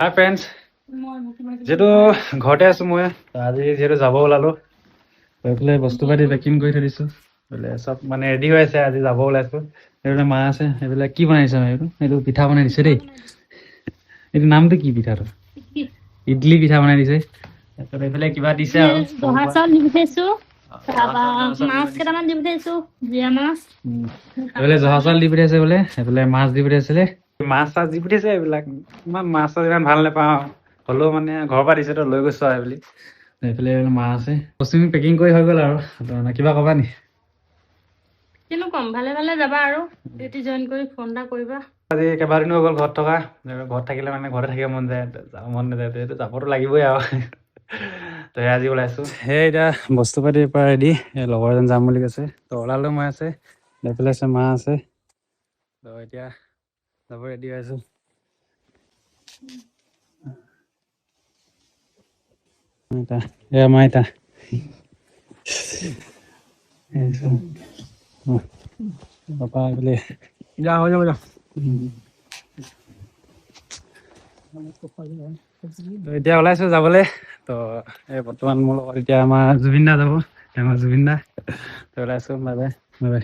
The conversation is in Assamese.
হাই ফ্ৰেণ্ডছ, যিহেতু ঘৰতে আছোঁ মই আজি যিহেতু যাব ওলালোঁ গৈ পেলাই বস্তু পাতি পেকিং কৰি থৈ দিছোঁ বোলে চব মানে ৰেডি হৈ আছে। আজি যাব ওলাইছোঁ। এইবিলাক মা আছে, এইবিলাক কি বনাইছে এইটো পিঠা বনাই দিছে দেই। এইটো নামটো কি পিঠাটো? ইডলি পিঠা বনাই দিছে। তাৰপিছত এইফালে কিবা দিছে আৰু জহা চাউল দি পঠাইছো, তাৰপৰা মাছ কেইটামান দি পঠাইছো, জীয়া মাছ। এইফালে জহা চাউল দি পঠিয়াইছে বোলে, এইফালে মাছ দি পঠিয়াইছিলে। মাছ চাছ দি পঠিয়াইছে। এইবিলাক ইমান মাছ চাছ ইমান ভাল নাপাওঁ, হ'লেও মানে ঘৰৰ পৰা দিছে তো লৈ গৈছোঁ আৰু বুলি। এইফালে মা আছে। বস্তুখিনি পেকিং কৰি হৈ গ'ল আৰু কিবা ক'বা নি? কিনো কম, ভালে ভালে যাবা আৰু ডিউটি জইন কৰি ফোন এটা কৰিবা। আজি কেইবাদিনো হৈ গ'ল ঘৰত থকা। ঘৰত থাকিলে মানে ঘৰতে থাকিব মন যায়, যাব মন নাযায়। এইটো যাবতো লাগিবই আৰু তো আজি ওলাইছোঁ। সেই এতিয়া বস্তু পাতিৰ পৰা ৰেডি। লগৰ এজন যাম বুলি কৈছে, তো ওলালোঁ। মই আছে, এইফালে আছে মা আছে। তো এতিয়া যাব ৰেডি হৈ আছোঁ। এয়া মা আইতা পাপা এইফালে যা হৈ যাব যা। তো এতিয়া ওলাইছোঁ যাবলৈ। তো এই বৰ্তমান মোৰ লগত এতিয়া আমাৰ জুবিন দা যাব, আমাৰ জুবিন দা। তো ওলাইছোঁ। Bye bye bye bye.